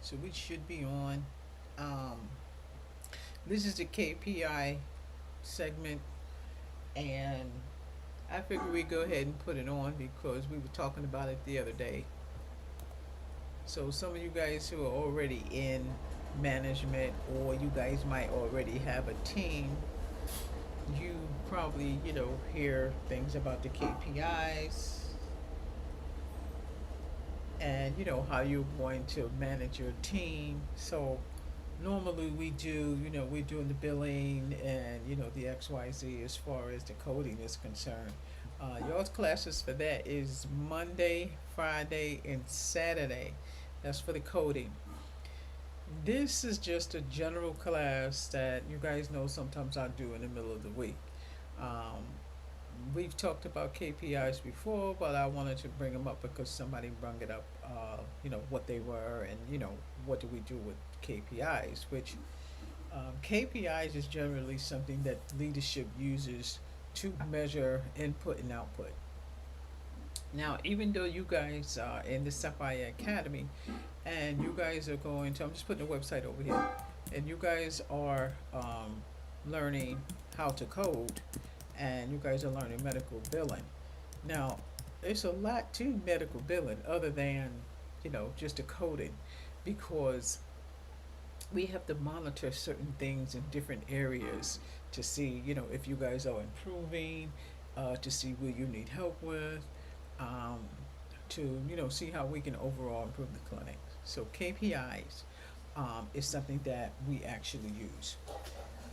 So we should be on. Um, this is the KPI segment, and I figured we'd go ahead and put it on because we were talking about it the other day. So some of you guys who are already in management, or you guys might already have a team, you probably, hear things about the KPIs and, how you're going to manage your team. So normally we do, we're doing the billing and, the XYZ as far as the coding is concerned. Y'all's classes for that is Monday, Friday, and Saturday. That's for the coding. This is just a general class that you guys know sometimes I do in the middle of the week. Um, we've talked about KPIs before, but I wanted to bring them up because somebody brought it up, what they were and, what do we do with KPIs, which KPIs is generally something that leadership uses to measure input and output. Now, even though you guys are in the Sapphire Academy and you guys are going to, I'm just putting the website over here, and you guys are learning how to code and you guys are learning medical billing. Now, there's a lot to medical billing other than, just the coding because we have to monitor certain things in different areas to see, if you guys are improving, to see what you need help with, um, to, see how we can overall improve the clinic. So KPIs is something that we actually use.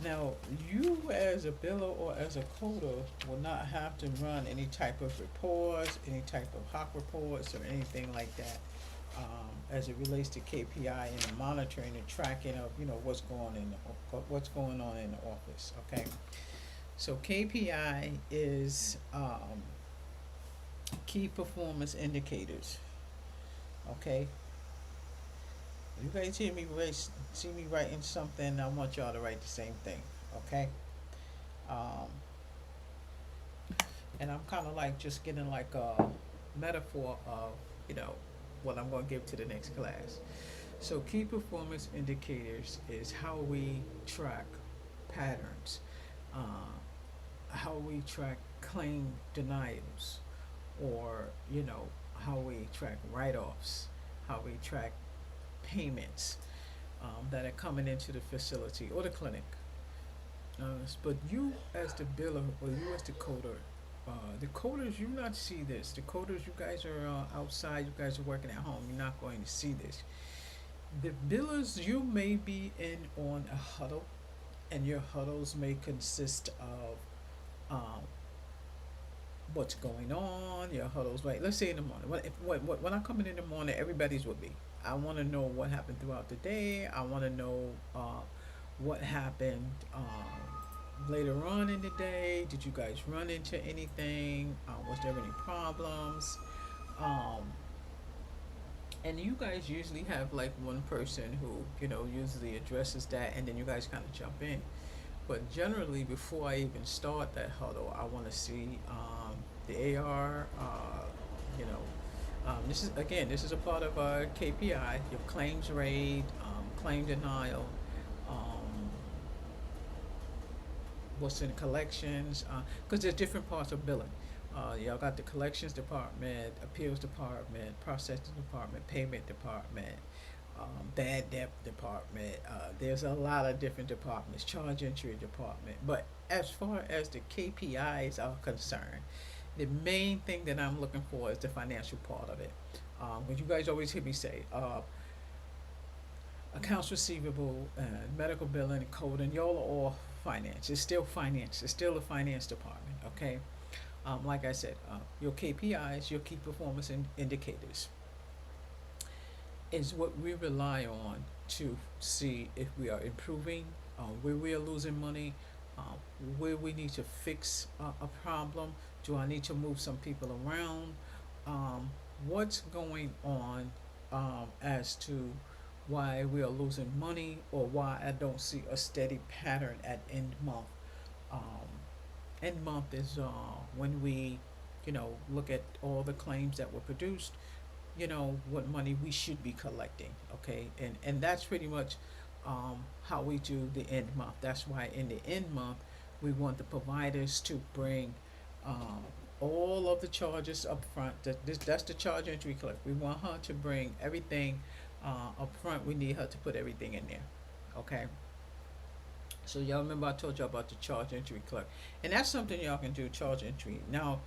Now, you as a biller or as a coder will not have to run any type of reports, any type of hawk reports, or anything like that as it relates to KPI and the monitoring and tracking of what's going on in the office. Okay, so KPI is key performance indicators. Okay, you guys hear me see me writing something? I want y'all to write the same thing. Okay. Um, and I'm kind of like just getting like a metaphor of you know what I'm going to give to the next class. So key performance indicators is how we track patterns, how we track claim denials, or how we track write-offs, how we track payments that are coming into the facility or the clinic. But you as the biller or you as the coders, you not see this. The coders, you guys are outside, you guys are working at home, you're not going to see this. The billers, you may be in on a huddle, and your huddles may consist of um, what's going on. Your huddles, right? Let's say in the morning. When I come in the morning, everybody's with me. I want to know what happened throughout the day. I want to know what happened later on in the day. Did you guys run into anything? Was there any problems? Um, and you guys usually have like one person who usually addresses that, and then you guys kind of jump in. But generally, before I even start that huddle, I want to see the AR. You know, this is a part of KPI. Your claims rate, claim denial, um, what's in collections, because there's different parts of billing. Y'all got the collections department, appeals department, processing department, payment department, bad debt department. There's a lot of different departments, charge entry department. But as far as the KPIs are concerned, the main thing that I'm looking for is the financial part of it. Because you guys always hear me say, accounts receivable, medical billing, and code, and y'all are all finance. It's still finance. It's still a finance department. Okay. Like I said, your KPIs, your key performance indicators, is what we rely on to see if we are improving, where we are losing money, uh, where we need to fix a problem. Do I need to move some people around? What's going on as to why we are losing money or why I don't see a steady pattern at end month. Um, End month is when we, look at all the claims that were produced, what money we should be collecting, okay? And that's pretty much how we do the end month. That's why in the end month, we want the providers to bring um, all of the charges up front. That's the charge entry clerk. We want her to bring everything up front. We need her to put everything in there, okay? So y'all remember I told y'all about the charge entry clerk, and that's something y'all can do, charge entry. Now,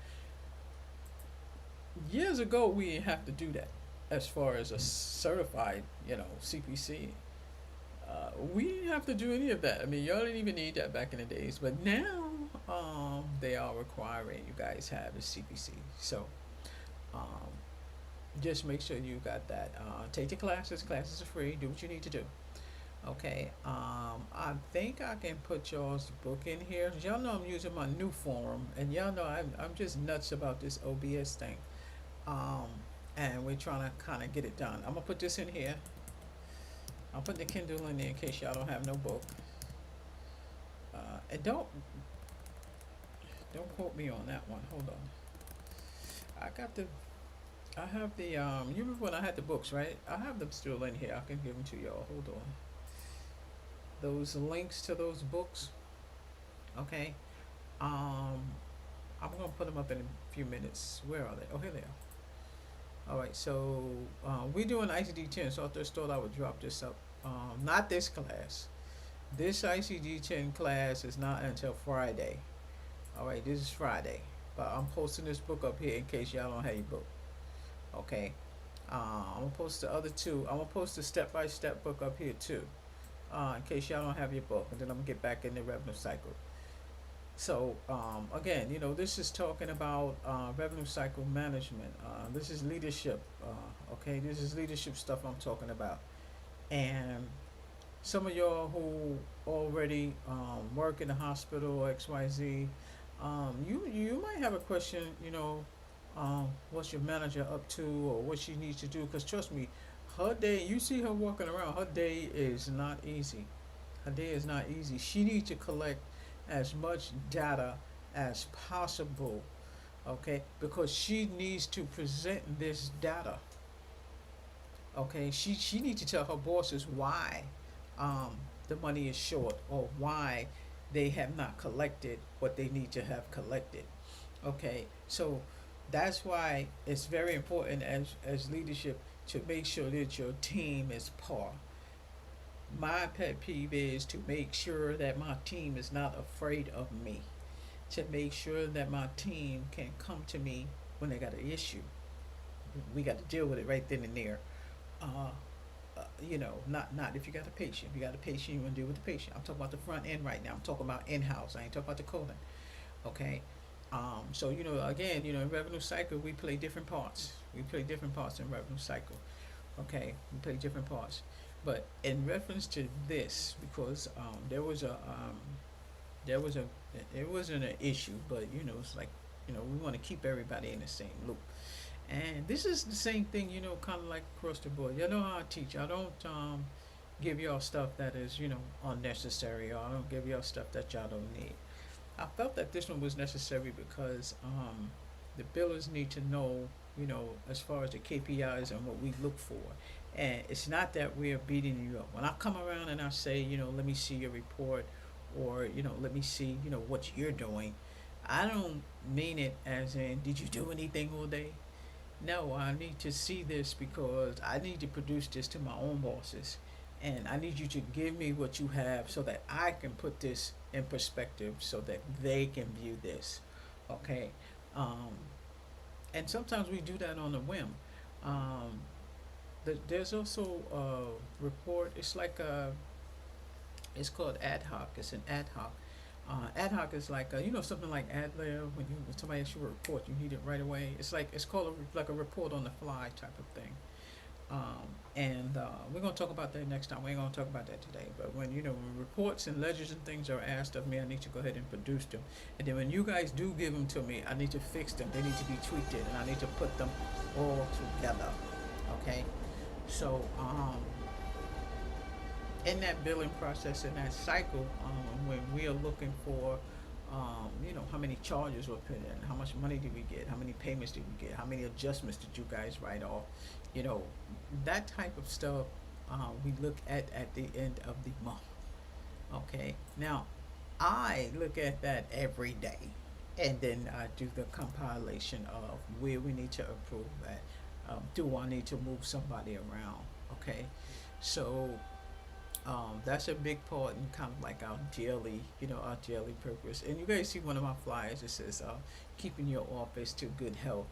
years ago we didn't have to do that as far as a certified, CPC. We didn't have to do any of that. I mean, y'all didn't even need that back in the days, but now they are requiring you guys have a CPC. So um, just make sure you got that. Take the classes. Classes are free. Do what you need to do. Okay. I think I can put y'all's book in here. Y'all know I'm using my new forum, and y'all know I'm just nuts about this OBS thing. Um, and we're trying to kind of get it done. I'm gonna put this in here. I'll put the Kindle in there in case y'all don't have no book. And don't quote me on that one. Hold on. I have the you remember when I had the books, right? I have them still in here. I can give them to y'all. Hold on. Those links to those books. Okay. Um, I'm gonna put them up in a few minutes. Where are they? Oh, here they are. All right. So we're doing ICD 10. So I just thought I would drop this up. Not this class. This ICD 10 class is not until Friday. All right. This is Friday. But I'm posting this book up here in case y'all don't have your book. Okay. I'm gonna post the other two. I'm gonna post the step-by-step book up here too, in case y'all don't have your book, and then I'm gonna get back in the revenue cycle. So again, this is talking about revenue cycle management. This is leadership. Okay, this is leadership stuff I'm talking about, and some of y'all who already work in the hospital XYZ, you might have a question. What's your manager up to, or what she needs to do? Because trust me, her day. You see her walking around. Her day is not easy. Her day is not easy. She needs to collect as much data as possible, okay? Because she needs to present this data, okay? She needs to tell her bosses why the money is short, or why they have not collected what they need to have collected, okay? So that's why it's very important as leadership to make sure that your team is par. My pet peeve is to make sure that my team is not afraid of me, to make sure that my team can come to me when they got an issue. We got to deal with it right then and there. Uh, not if you got a patient. If you got a patient, you want to deal with the patient. I'm talking about the front end right now. I'm talking about in-house. I ain't talking about the coding. Okay. So again, in revenue cycle, we play different parts. We play different parts in revenue cycle. Okay, we play different parts. But in reference to this, because there was a it wasn't an issue, but it's like we want to keep everybody in the same loop. And this is the same thing, kind of like across the board. You know how I teach. I don't give y'all stuff that is unnecessary, or I don't give y'all stuff that y'all don't need. I felt that this one was necessary because the billers need to know, as far as the KPIs and what we look for. And it's not that we're beating you up. When I come around and I say, let me see your report, or, let me see, what you're doing, I don't mean it as in, did you do anything all day? No, I need to see this because I need to produce this to my own bosses. And I need you to give me what you have so that I can put this in perspective so that they can view this. Okay? Um, and sometimes we do that on a whim. Um, there's also a report, it's called ad hoc. It's an ad hoc. Ad hoc is like something like ad lib. When somebody asks you a report, you need it right away. It's called like a report on the fly type of thing. And we're gonna talk about that next time. We ain't gonna talk about that today. But when reports and ledgers and things are asked of me, I need to go ahead and produce them. And then when you guys do give them to me, I need to fix them. They need to be tweaked, and I need to put them all together. Okay. So in that billing process, in that cycle, when we are looking for How many charges were put in, how much money did we get, how many payments did we get, how many adjustments did you guys write off, you know, that type of stuff we look at the end of the month. Okay, now I look at that every day, and then I do the compilation of where we need to improve at. Do I need to move somebody around? Okay, so that's a big part in kind of like our daily purpose. And you guys see one of my flyers. It says, "Keeping your office to good health."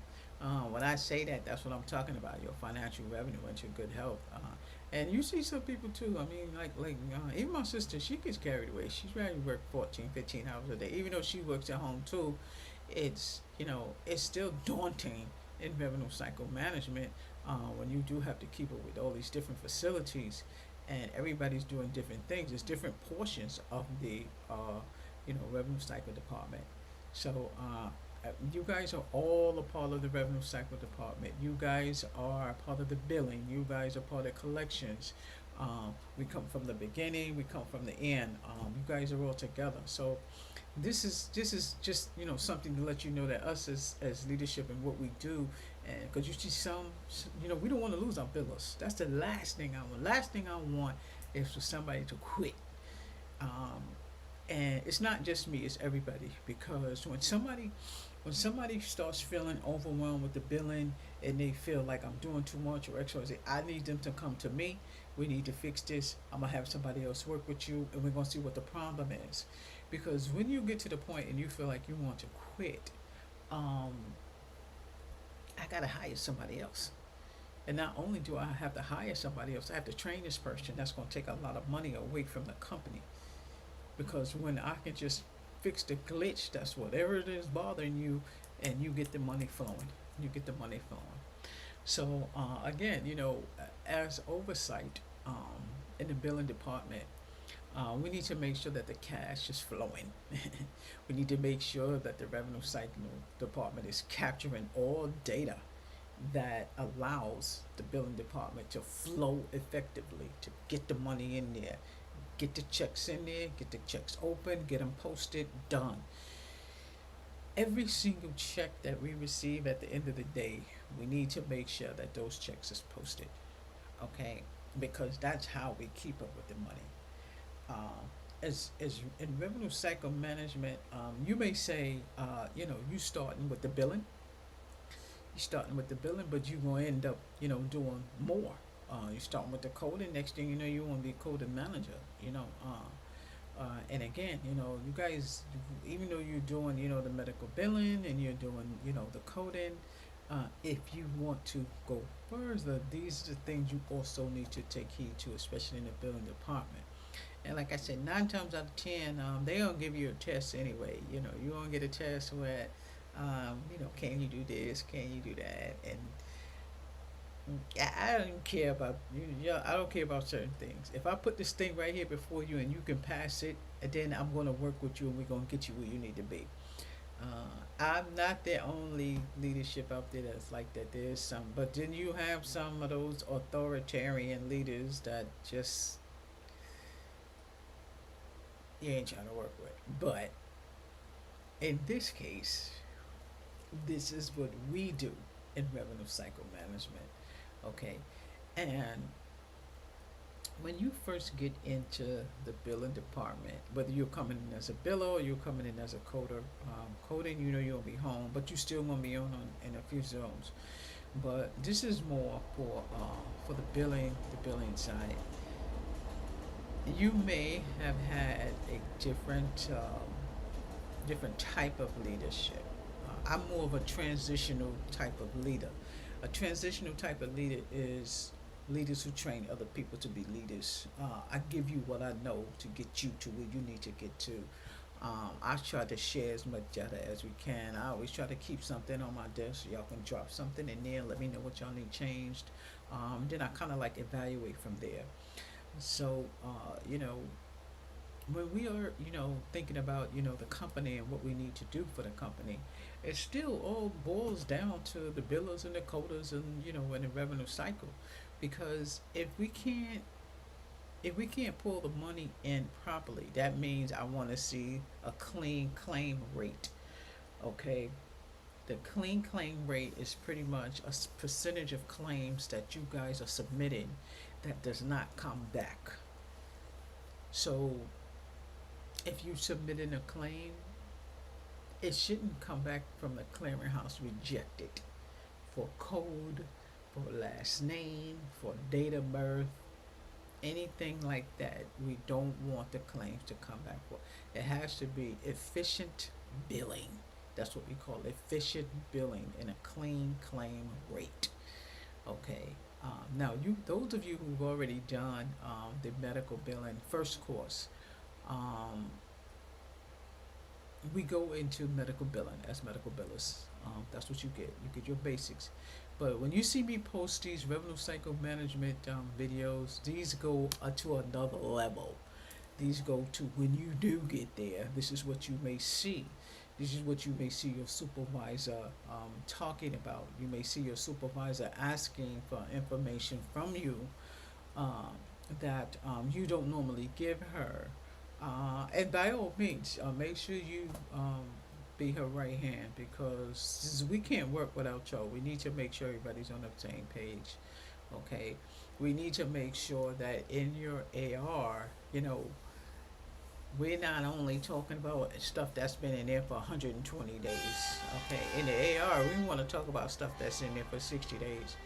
When I say that, that's what I'm talking about. Your financial revenue into good health. And you see some people too. I mean, even my sister, she gets carried away. She's ready to work 14, 15 hours a day, even though she works at home too. It's still daunting in revenue cycle management when you do have to keep up with all these different facilities and everybody's doing different things. There's different portions of the revenue cycle department. So you guys are all a part of the revenue cycle department. You guys are part of the billing. You guys are part of collections. We come from the beginning. We come from the end. You guys are all together. So this is just something to let you know that us as leadership and what we do, and because you see we don't want to lose our billers. That's the last thing I want. Last thing I want is for somebody to quit. Um, and it's not just me; it's everybody. Because when somebody starts feeling overwhelmed with the billing and they feel like I'm doing too much or X, Y, Z, I need them to come to me. We need to fix this. I'm gonna have somebody else work with you, and we're gonna see what the problem is. Because when you get to the point and you feel like you want to quit, um, I gotta hire somebody else. And not only do I have to hire somebody else, I have to train this person. That's gonna take a lot of money away from the company. Because when I can just fix the glitch, that's whatever it is bothering you, and you get the money flowing. You get the money flowing. So again, as oversight in the billing department, we need to make sure that the cash is flowing. We need to make sure that the revenue cycle department is capturing all data that allows the billing department to flow effectively, to get the money in there, get the checks in there, get the checks open, get them posted, done. Every single check that we receive at the end of the day, we need to make sure that those checks is posted, okay? Because that's how we keep up with the money. As in revenue cycle management, you may say, you starting with the billing, but you're gonna end up, doing more. You starting with the coding. Next thing you know, you want to be a coding manager. And again, you guys, even though you're doing, the medical billing and you're doing, the coding, if you want to go further, these are the things you also need to take heed to, especially in the billing department. And like I said, 9 times out of 10, they don't give you a test anyway. You don't get a test where, can you do this? Can you do that? And I don't care about you. Yeah, I don't care about certain things. If I put this thing right here before you and you can pass it, and then I'm gonna work with you and we're gonna get you where you need to be. I'm not the only leadership out there that's like that. There's some, but then you have some of those authoritarian leaders that just you ain't trying to work with. But in this case, this is what we do in revenue cycle management. Okay, and when you first get into the billing department, whether you're coming in as a biller or you're coming in as a coder, coding, you'll be home, but you still gonna be on in a few zones. But this is more for the billing side. You may have had a different type of leadership. I'm more of a transitional type of leader. A transitional type of leader is leaders who train other people to be leaders. I give you what I know to get you to where you need to get to. I try to share as much data as we can. I always try to keep something on my desk so y'all can drop something in there. Let me know what y'all need changed. Then I kind of like evaluate from there. So, when we are, thinking about, the company and what we need to do for the company, it still all boils down to the billers and the coders and, and the revenue cycle. Because if we can't if we can't pull the money in properly, that means I want to see a clean claim rate. Okay, the clean claim rate is pretty much a percentage of claims that you guys are submitting that does not come back. So if you submit in a claim, it shouldn't come back from the clearinghouse rejected for code, for last name, for date of birth, anything like that. We don't want the claims to come back for. It has to be efficient billing. That's what we call efficient billing and a clean claim rate. Okay. Now, those of you who've already done the medical billing first course, um, we go into medical billing as medical billers. That's what you get. You get your basics. But when you see me post these revenue cycle management videos, these go to another level. These go to when you do get there. This is what you may see. This is what you may see your supervisor talking about. You may see your supervisor asking for information from you um, that you don't normally give her. And by all means, make sure you be her right hand because we can't work without y'all. We need to make sure everybody's on the same page. Okay, we need to make sure that in your AR, we're not only talking about stuff that's been in there for 120 days. Okay, in the AR, we want to talk about stuff that's in there for 60 days.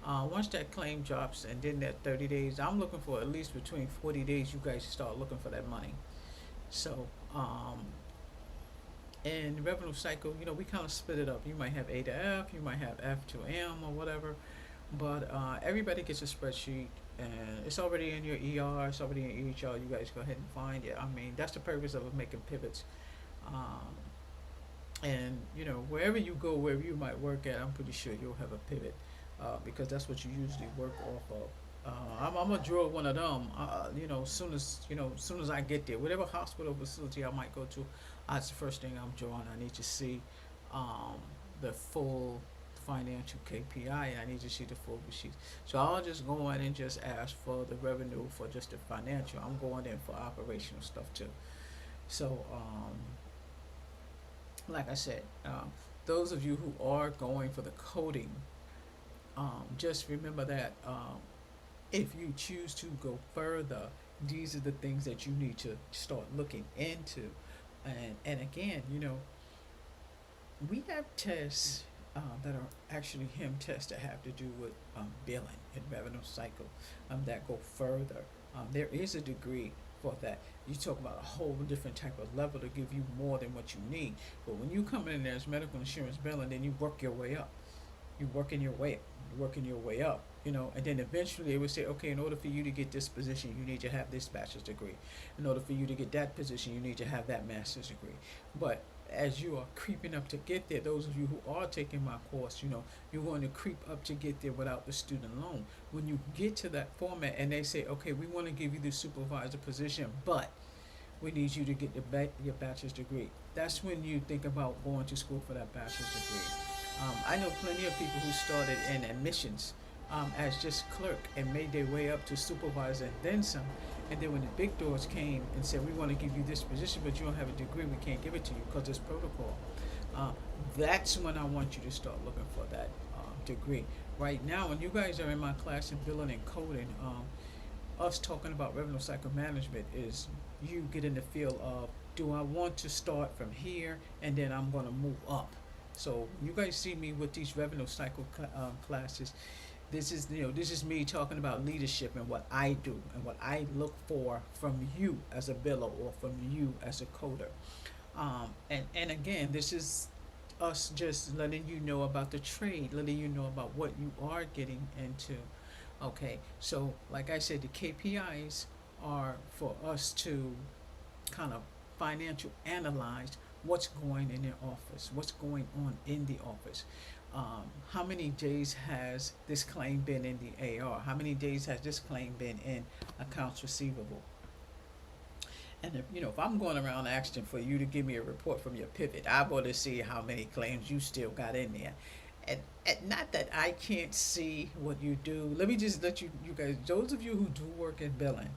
Once that claim drops and then that 30 days, I'm looking for at least between 40 days. You guys start looking for that money. So, in revenue cycle, we kind of split it up. You might have A to F, you might have F to M or whatever, but everybody gets a spreadsheet and it's already in your ER, it's already in EHR. You guys go ahead and find it. I mean, that's the purpose of making pivots. Um, and wherever you go, wherever you might work at, I'm pretty sure you'll have a pivot because that's what you usually work off of. I'm gonna draw one of them. Soon as I get there, whatever hospital facility I might go to, that's the first thing I'm drawing. I need to see um, the full financial KPI. I need to see the full receipt. So I'll just go in and just ask for the revenue for just the financial. I'm going in for operational stuff too. So like I said, those of you who are going for the coding, just remember that. If you choose to go further, these are the things that you need to start looking into. And again, we have tests that are actually HIM tests that have to do with billing and revenue cycle that go further. There is a degree for that. You talk about a whole different type of level to give you more than what you need. But when you come in there as medical insurance billing, then you work your way up. You're working your way up. You're working your way up. And then eventually they would say, okay, in order for you to get this position, you need to have this bachelor's degree. In order for you to get that position, you need to have that master's degree. But as you are creeping up to get there, those of you who are taking my course, you're going to creep up to get there without the student loan. When you get to that format and they say, okay, we want to give you the supervisor position, but we need you to get your bachelor's degree. That's when you think about going to school for that bachelor's degree. I know plenty of people who started in admissions as just clerk and made their way up to supervisor and then some. And then when the big doors came and said, we want to give you this position, but you don't have a degree, we can't give it to you because it's protocol. That's when I want you to start looking for that degree. Right now, when you guys are in my class in billing and coding, us talking about revenue cycle management is you get in the feel of, do I want to start from here and then I'm going to move up? So you guys see me with these revenue cycle classes. This is me talking about leadership and what I do and what I look for from you as a biller or from you as a coder. And again, this is us just letting you know about the trade, letting you know about what you are getting into. Okay, so like I said, the KPIs are for us to kind of financial analyze what's going in their office, what's going on in the office. How many days has this claim been in the AR? How many days has this claim been in accounts receivable? And if I'm going around asking for you to give me a report from your pivot, I want to see how many claims you still got in there. And not that I can't see what you do. Let me just let you guys, those of you who do work in billing,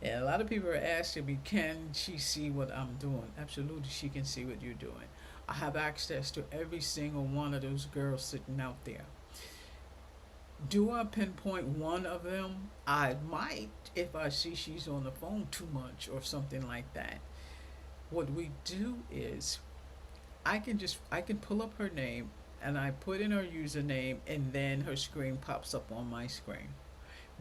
And a lot of people are asking me, can she see what I'm doing? Absolutely, she can see what you're doing. I have access to every single one of those girls sitting out there. Do I pinpoint one of them? I might if I see she's on the phone too much or something like that. What we do is I can pull up her name and I put in her username and then her screen pops up on my screen.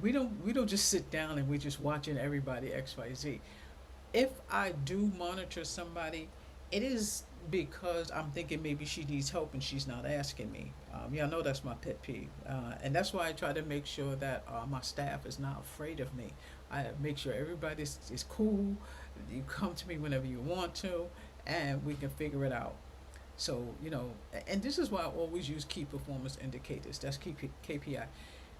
We don't just sit down and we're just watching everybody XYZ. If I do monitor somebody, it is because I'm thinking maybe she needs help and she's not asking me. Yeah, I know that's my pet peeve, and that's why I try to make sure that my staff is not afraid of me. I make sure everybody is cool. You come to me whenever you want to, and we can figure it out. So and this is why I always use key performance indicators. That's key KPI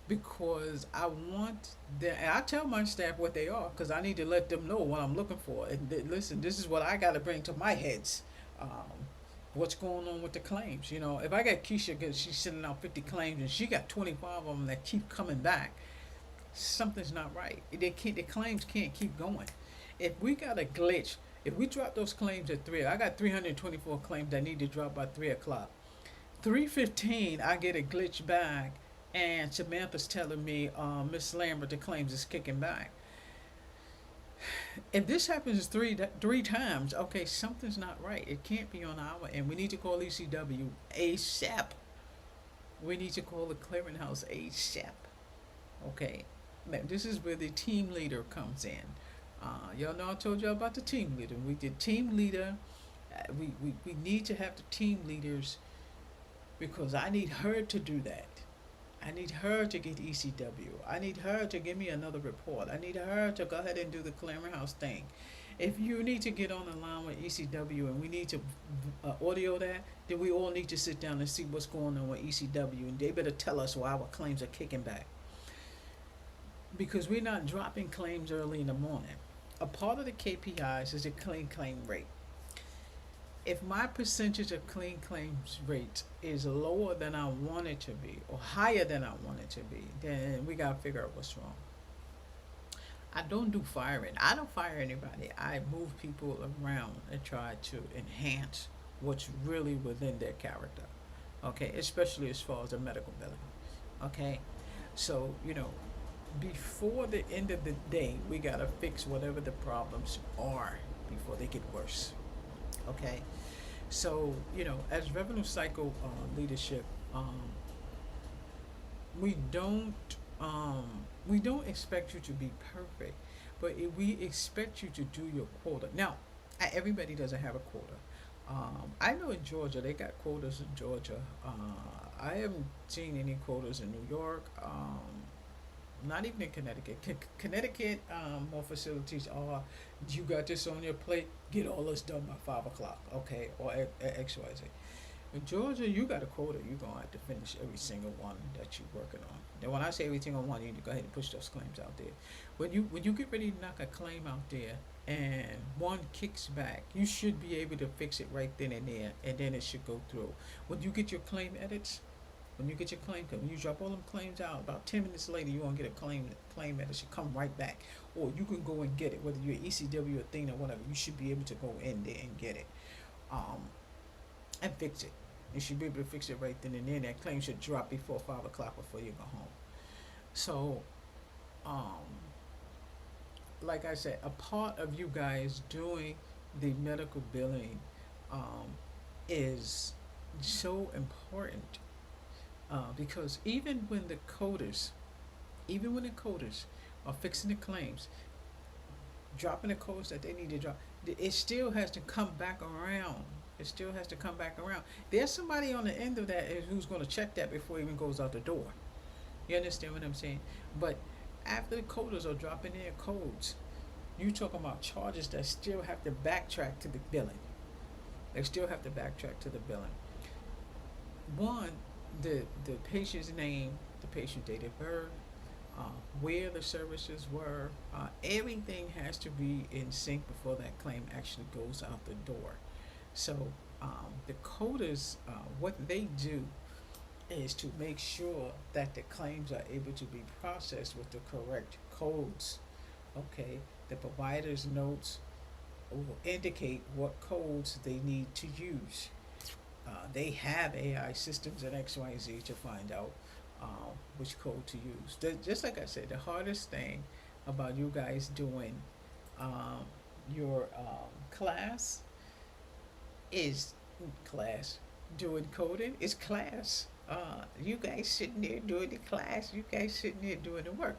because I want and I tell my staff what they are because I need to let them know what I'm looking for. And listen, this is what I got to bring to my heads. What's going on with the claims? If I got Keisha, because she's sending out 50 claims and she got 25 of them that keep coming back, something's not right. The claims can't keep going. If we got a glitch, if we drop those claims at 3, I got 324 claims that need to drop by 3 o'clock. 3:15, I get a glitch back, and Samantha's telling me, Miss Lambert, the claims is kicking back. If this happens three times, okay, something's not right. It can't be on our end. We need to call ECW ASAP. We need to call the clearinghouse ASAP. Okay, this is where the team leader comes in. Y'all know I told y'all about the team leader. We did team leader. We need to have the team leaders because I need her to do that. I need her to get ECW. I need her to give me another report. I need her to go ahead and do the clearinghouse thing. If you need to get on the line with ECW and we need to audio that, then we all need to sit down and see what's going on with ECW, and they better tell us why our claims are kicking back. Because we're not dropping claims early in the morning. A part of the KPIs is a clean claim rate. If my percentage of clean claims rate is lower than I want it to be or higher than I want it to be, then we gotta figure out what's wrong. I don't do firing. I don't fire anybody. I move people around and try to enhance what's really within their character. Okay, especially as far as the medical billing. Okay, so before the end of the day, we gotta fix whatever the problems are before they get worse. Okay, so as revenue cycle leadership, we don't um, we don't expect you to be perfect, but we expect you to do your quota. Now, everybody doesn't have a quota. I know in Georgia they got quotas in Georgia. I haven't seen any quotas in New York. Not even in Connecticut. Connecticut, more facilities are, you got this on your plate, get all this done by 5 o'clock, okay, or XYZ. In Georgia, you got a quota, you're going to have to finish every single one that you're working on. Now, when I say every single one, you need to go ahead and push those claims out there. When you get ready to knock a claim out there and one kicks back, you should be able to fix it right then and there, and then it should go through. When you get your claim edits, when you get your claim, when you drop all them claims out, about 10 minutes later, you won't get a claim that it should come right back. Or you can go and get it, whether you're ECW or thing or whatever, you should be able to go in there and get it. And fix it. You should be able to fix it right then and there. That claim should drop before 5 o'clock before you go home. So, like I said, a part of you guys doing the medical billing is so important because even when the coders are fixing the claims, dropping the codes that they need to drop, it still has to come back around. It still has to come back around. There's somebody on the end of that who's going to check that before it even goes out the door. You understand what I'm saying? But after the coders are dropping their codes, you talking about charges that still have to backtrack to the billing. They still have to backtrack to the billing. One, the patient's name, the patient date of birth, where the services were, everything has to be in sync before that claim actually goes out the door. So the coders, what they do is to make sure that the claims are able to be processed with the correct codes. Okay, The provider's notes will indicate what codes they need to use. They have AI systems at XYZ to find out which code to use. Just like I said, the hardest thing about you guys doing um, your class is class doing coding is class. You guys sitting there doing the class. You guys sitting there doing the work.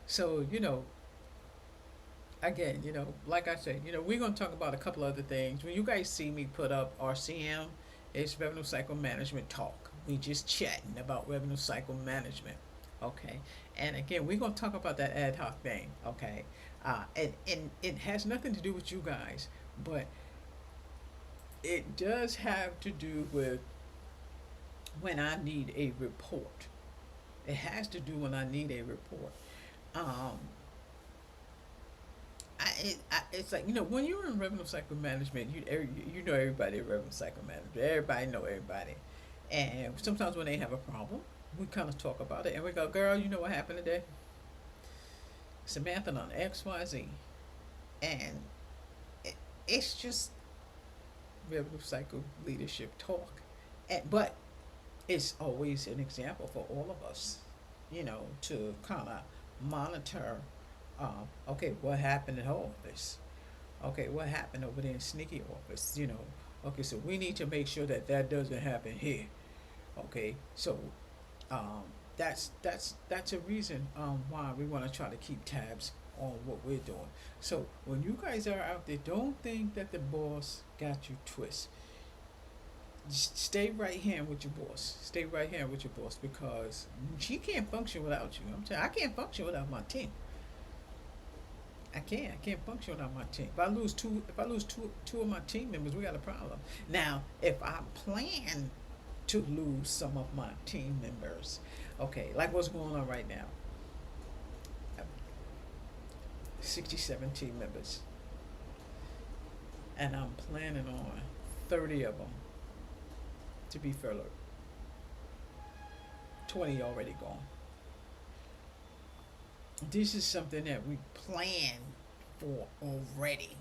So again, like I said, we're gonna talk about a couple other things. When you guys see me put up RCM, it's revenue cycle management talk. We just chatting about revenue cycle management. Okay. And again, we're gonna talk about that ad hoc thing. Okay. And it has nothing to do with you guys, but it does have to do with when I need a report. It has to do when I need a report. Um, it's like when you're in revenue cycle management, you know everybody in revenue cycle management. Everybody know everybody, and sometimes when they have a problem, we kind of talk about it, and we go, "Girl, you know what happened today? Samantha on X Y Z," and it's just revenue cycle leadership talk, but it's always an example for all of us, to kind of monitor. Okay, what happened at home office? Okay, what happened over there in sneaky office? Okay, so we need to make sure that that doesn't happen here. Okay, so um, that's a reason why we want to try to keep tabs on what we're doing. So when you guys are out there, don't think that the boss got you twist. Stay right here with your boss. Stay right here with your boss because she can't function without you. I'm telling you, I can't function without my team. I can't. I can't function without my team. If I lose two of my team members, we got a problem. Now, if I plan to lose some of my team members, okay, like what's going on right now, 67 team members, and I'm planning on 30 of them to be furloughed. 20 already gone. This is something that we plan for already.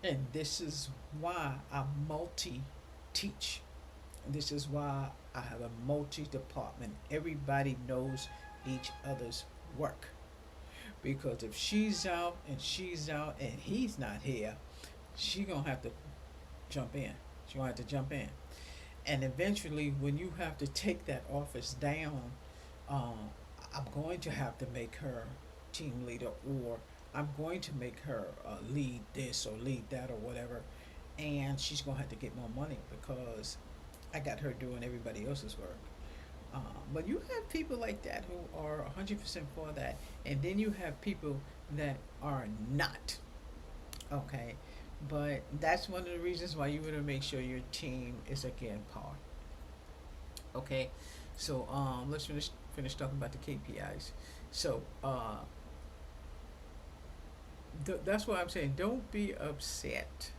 And this is why I multi teach. This is why I have a multi department. Everybody knows each other's work. Because if she's out and he's not here, she gonna have to jump in. She gonna have to jump in. And eventually when you have to take that office down, um, I'm going to have to make her team leader, or I'm going to make her lead this or lead that or whatever, and she's gonna have to get more money because I got her doing everybody else's work. But you have people like that who are 100% for that, and then you have people that are not. Okay, but that's one of the reasons why you want to make sure your team is again par. Okay, so let's finish talking about the KPIs. So that's why I'm saying don't be upset.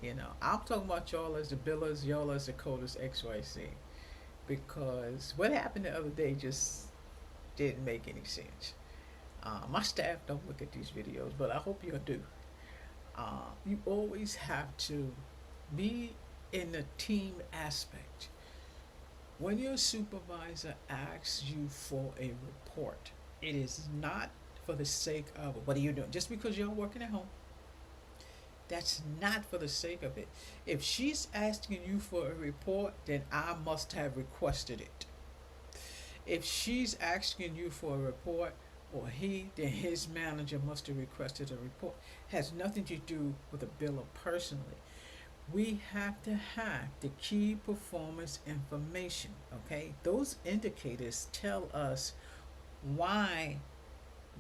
I'm talking about y'all as the billers, y'all as the coders, XYZ, because what happened the other day just didn't make any sense. My staff don't look at these videos, but I hope you do. You always have to be in the team aspect. When your supervisor asks you for a report, it is not for the sake of what are you doing? Just because you're working at home, that's not for the sake of it. If she's asking you for a report, then I must have requested it. If she's asking you for a report, or then his manager must have requested a report. Has nothing to do with the biller personally. We have to have the key performance information, okay? Those indicators tell us why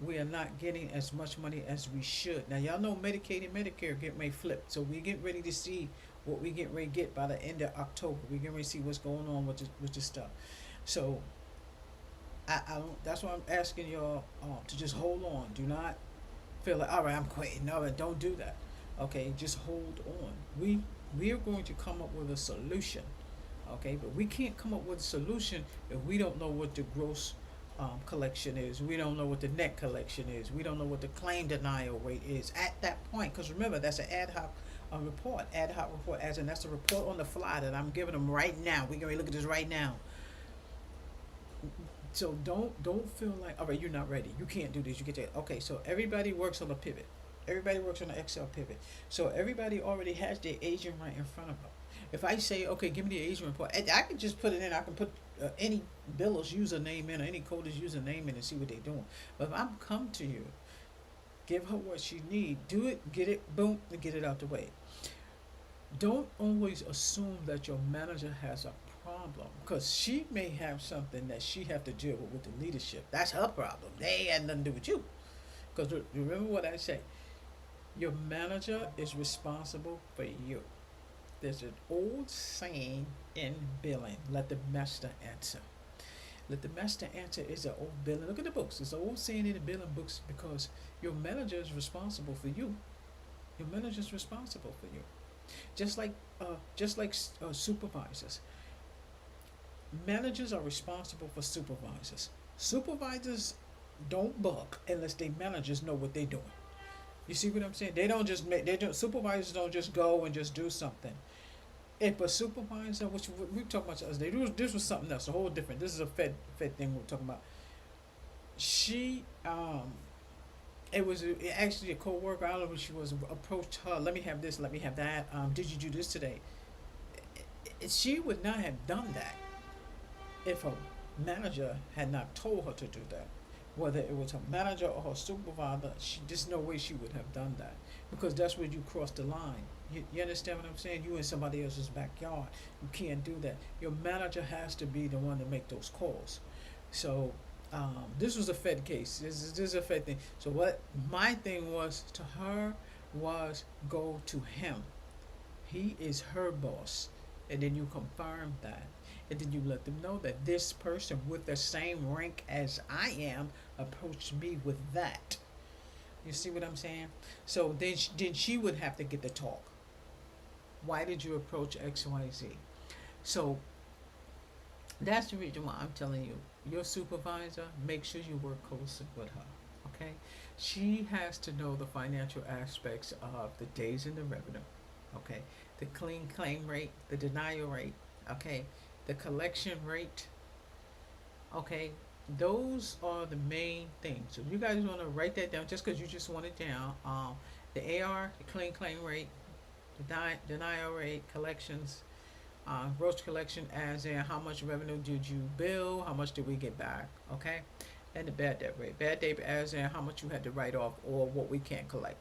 we are not getting as much money as we should. Now, y'all know Medicaid and Medicare get ready flip, so we get ready to see what we get ready to get by the end of October. We get ready to see what's going on with the stuff. So, I don't. That's why I'm asking y'all to just hold on. Do not feel like, all right, I'm quitting. No, don't do that. Okay, just hold on. We are going to come up with a solution. Okay, but we can't come up with a solution if we don't know what the gross collection is. We don't know what the net collection is. We don't know what the claim denial rate is at that point. Because remember, that's an ad hoc report. Ad hoc report, as in that's a report on the fly that I'm giving them right now. We can look at this right now. So don't feel like, all right, you're not ready. You can't do this. You get to, okay. So everybody works on a pivot. Everybody works on an Excel pivot. So everybody already has their agent right in front of them. If I say, okay, give me the agent report, I can just put it in. I can put any biller's username in or any coder's username in and see what they're doing. But if I'm come to you, give her what she need, do it, get it, boom, and get it out the way. Don't always assume that your manager has a problem because she may have something that she have to deal with the leadership. That's her problem. They had nothing to do with you. Because remember what I say, your manager is responsible for you. There's an old saying in billing, let the master answer. Let the master answer is an old billing. Look at the books. It's an old saying in the billing books because your manager is responsible for you. Your manager is responsible for you. Just like supervisors. Managers are responsible for supervisors. Supervisors don't bug unless their managers know what they're doing. You see what I'm saying? They don't just make. They don't. Supervisors don't just go and just do something. If a supervisor, which we talked about the other day, this was something else, a whole different. This is a Fed thing we're talking about. She it was actually a co-worker. I don't know who she was. Approached her. Let me have this. Let me have that. Did you do this today? She would not have done that if a manager had not told her to do that. Whether it was her manager or her supervisor, there's no way she would have done that because that's where you cross the line. You understand what I'm saying? You in somebody else's backyard. You can't do that. Your manager has to be the one to make those calls. So this was a Fed case. This is a Fed thing. So what my thing was to her was go to him. He is her boss. And then you confirm that. And then you let them know that this person with the same rank as I am approached me with that. You see what I'm saying? So then she would have to get the talk. Why did you approach XYZ? So that's the reason why I'm telling you, your supervisor, make sure you work closely with her. Okay? She has to know the financial aspects of the days in the revenue. Okay? The clean claim rate, the denial rate, okay? The collection rate, okay? Those are the main things. So you guys want to write that down just because you just want it down. The AR, the clean claim rate, the denial rate, collections, gross collection as in how much revenue did you bill, how much did we get back, okay? And the bad debt rate. Bad debt as in how much you had to write off or what we can't collect.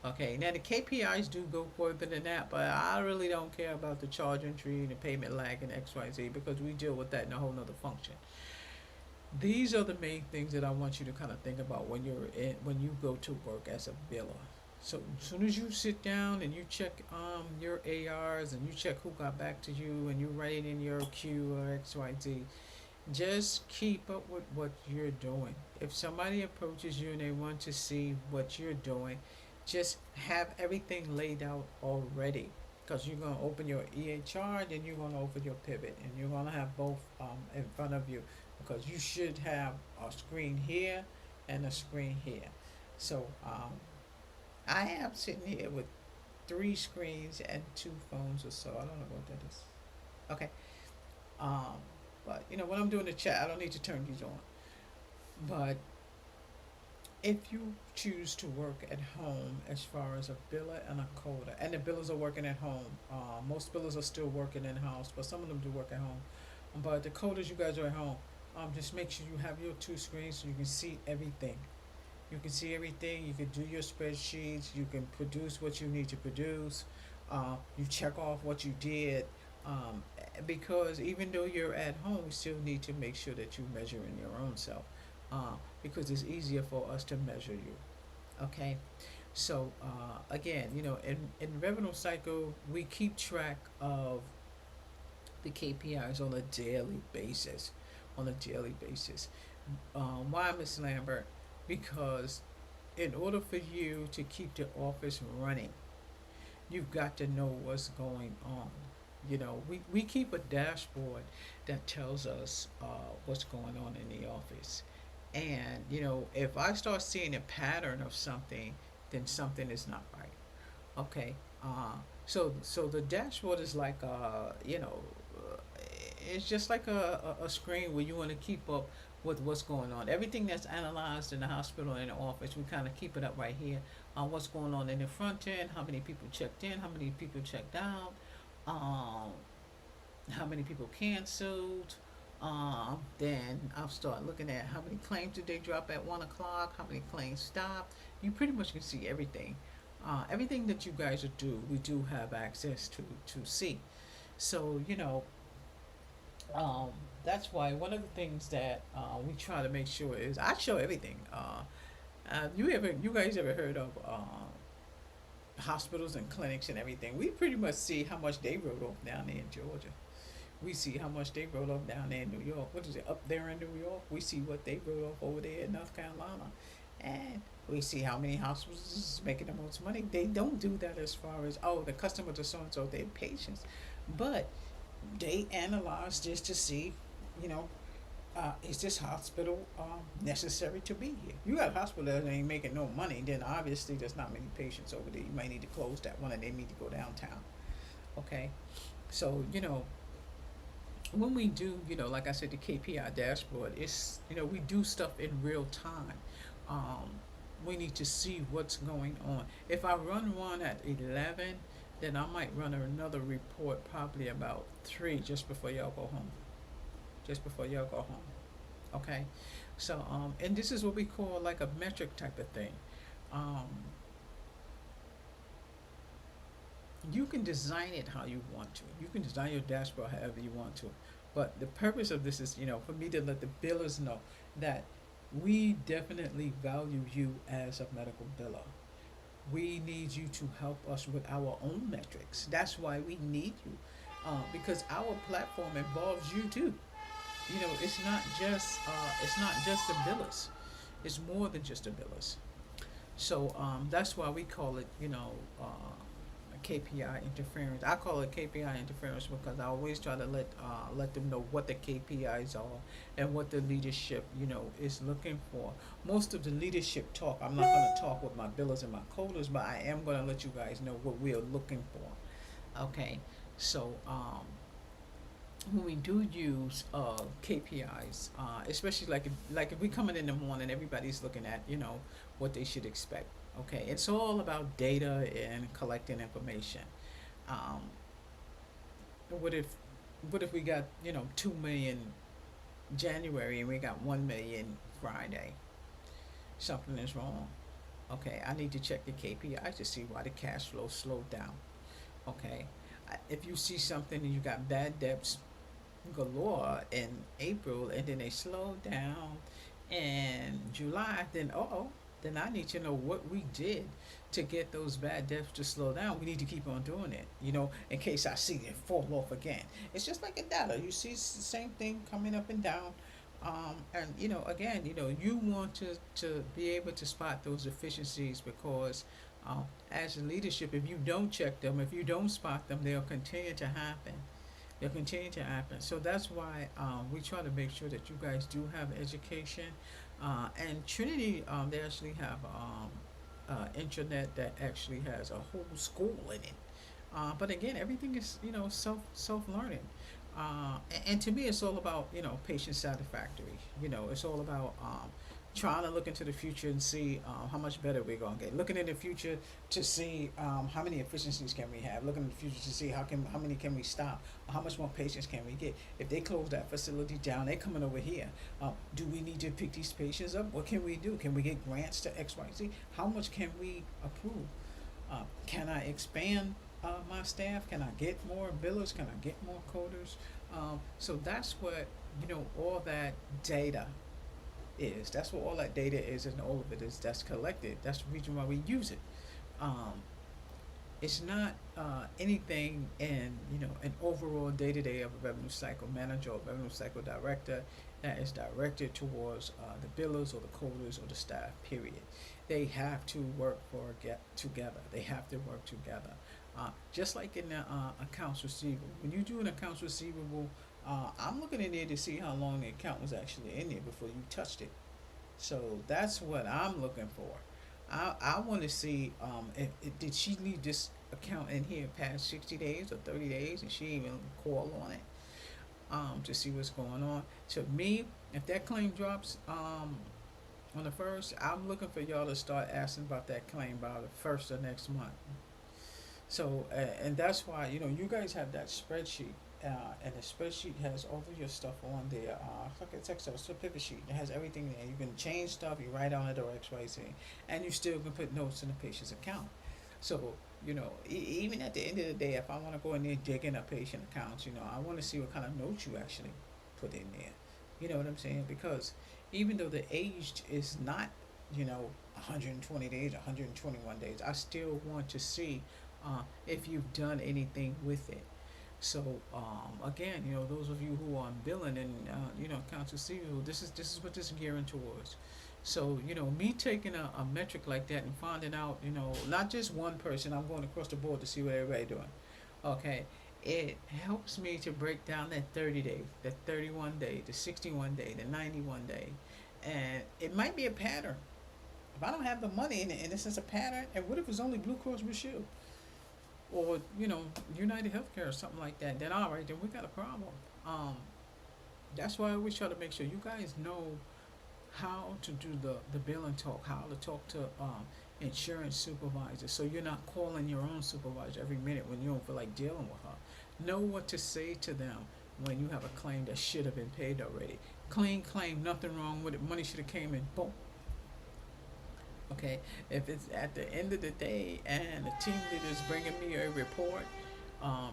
Okay, now the KPIs do go further than that, but I really don't care about the charge entry, the payment lag, and XYZ because we deal with that in a whole nother function. These are the main things that I want you to kind of think about when you go to work as a biller. So as soon as you sit down and you check your ARs and you check who got back to you and you write in your Q or XYZ, just keep up with what you're doing. If somebody approaches you and they want to see what you're doing, just have everything laid out already because you're going to open your EHR and then you're going to open your pivot and you're going to have both in front of you because you should have a screen here and a screen here. So I am sitting here with 3 screens and 2 phones or so. I don't know what that is. Okay. But when I'm doing the chat, I don't need to turn these on. But if you choose to work at home as far as a biller and a coder, and the billers are working at home, most billers are still working in-house, but some of them do work at home. But the coders, you guys are at home. Just make sure you have your 2 screens so you can see everything. You can see everything. You can do your spreadsheets. You can produce what you need to produce. You check off what you did. Because even though you're at home, we still need to make sure that you measure in your own self. Because it's easier for us to measure you. Okay? So, again, in revenue cycle, we keep track of the KPIs on a daily basis. Why, Miss Lambert? Because in order for you to keep the office running, you've got to know what's going on. We keep a dashboard that tells us what's going on in the office. And, if I start seeing a pattern of something, then something is not right. Okay. So the dashboard is like, it's just like a screen where you want to keep up with what's going on. Everything that's analyzed in the hospital and in the office, we kind of keep it up right here. What's going on in the front end, how many people checked in, how many people checked out, um, how many people canceled. Then I'll start looking at how many claims did they drop at 1 o'clock, how many claims stopped. You pretty much can see everything. Everything that you guys do, we do have access to see. So, um, that's why one of the things that we try to make sure is I show everything. You guys ever heard of hospitals and clinics and everything? We pretty much see how much they wrote off down there in Georgia. We see how much they wrote off down there in New York. What is it up there in New York? We see what they wrote off over there in North Carolina, and we see how many hospitals is making the most money. They don't do that as far as, oh, the customers are so and so, their patients, but they analyze just to see, you know, is this hospital necessary to be here? You got a hospital that ain't making no money, then obviously there's not many patients over there. You might need to close that one and they need to go downtown. Okay, so when we do, like I said, the KPI dashboard, we do stuff in real time. Um, we need to see what's going on. If I run one at 11, then I might run another report probably about 3 just before y'all go home. Just before y'all go home. Okay? So, and this is what we call like a metric type of thing. Um, you can design it how you want to. You can design your dashboard however you want to. But the purpose of this is, for me to let the billers know that we definitely value you as a medical biller. We need you to help us with our own metrics. That's why we need you, because our platform involves you too. It's not just the billers. It's more than just the billers. So that's why we call it, KPI interference. I call it KPI interference because I always try to let them know what the KPIs are and what the leadership, is looking for. Most of the leadership talk, I'm not going to talk with my billers and my coders, but I am going to let you guys know what we are looking for. Okay, so when we do use KPIs, especially like if we come in the morning, everybody's looking at what they should expect. Okay, it's all about data and collecting information. Um, what if we got 2 million January and we got 1 million Friday? Something is wrong. Okay, I need to check the KPIs to see why the cash flow slowed down. Okay, if you see something and you got bad debts galore in April and then they slow down in July, then I need to know what we did to get those bad debts to slow down. We need to keep on doing it, in case I see it fall off again. It's just like a dollar. You see the same thing coming up and down. And again, you want to be able to spot those efficiencies because as a leadership, if you don't check them, if you don't spot them, they'll continue to happen. They'll continue to happen. So that's why we try to make sure that you guys do have education. And Trinity, they actually have intranet that actually has a whole school in it. But again, everything is self learning. And to me, it's all about patient satisfactory. It's all about trying to look into the future and see how much better we're gonna get. Looking in the future to see how many efficiencies can we have. Looking in the future to see how many can we stop. How much more patients can we get? If they close that facility down, they're coming over here. Do we need to pick these patients up? What can we do? Can we get grants to X, Y, Z? How much can we approve? Can I expand my staff? Can I get more billers? Can I get more coders? So that's what all that data is. That's what all that data is, and all of it is that's collected. That's the reason why we use it. Um, it's not anything in an overall day to day of a revenue cycle manager or revenue cycle director that is directed towards the billers or the coders or the staff. Period. They have to work get together. They have to work together. Just like in the accounts receivable, when you do an accounts receivable, I'm looking in there to see how long the account was actually in there before you touched it. So that's what I'm looking for. I want to see if did she leave this account in here past 60 days or 30 days and she even call on it to see what's going on. To me, if that claim drops on the first, I'm looking for y'all to start asking about that claim by the first of next month. So, and that's why, you guys have that spreadsheet, and the spreadsheet has all of your stuff on there. It's like a Excel, it's a pivot sheet. It has everything there. You can change stuff, you write on it or X, Y, Z, and you still can put notes in the patient's account. So, even at the end of the day, if I want to go in there digging up patient accounts, I want to see what kind of notes you actually put in there. You know what I'm saying? Because even though the age is not, 120 days, 121 days, I still want to see if you've done anything with it. So again, those of you who are on billing and accounts receivable, this is what this is gearing towards. So me taking a metric like that and finding out, not just one person, I'm going across the board to see what everybody doing. Okay, it helps me to break down that 30 day, that 31 day, the 61 day, the 91 day, and it might be a pattern. If I don't have the money in it, and this is a pattern, and what if it's only Blue Cross Blue Shield? Or United Healthcare or something like that, then all right, then we got a problem. Um, that's why I always try to make sure you guys know how to do the bill and talk, how to talk to insurance supervisors, so you're not calling your own supervisor every minute when you don't feel like dealing with her. Know what to say to them when you have a claim that should have been paid already. Clean claim, nothing wrong with it. Money should have came in. Boom. Okay, if it's at the end of the day and the team leader is bringing me a report,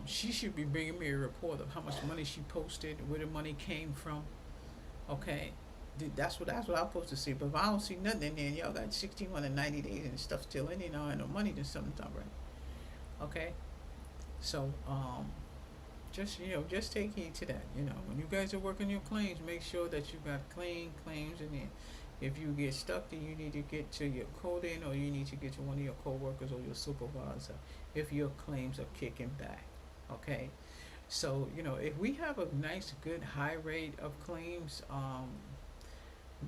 she should be bringing me a report of how much money she posted, where the money came from. Okay, that's what I'm supposed to see. But if I don't see nothing in there, and y'all got 61 and 90 days and stuff still in there, and no money, then something's not right. Okay, so just take heed to that. When you guys are working your claims, make sure that you got clean claims in there. If you get stuck, then you need to get to your coding, or you need to get to one of your coworkers or your supervisor if your claims are kicking back. Okay, so if we have a nice, good, high rate of claims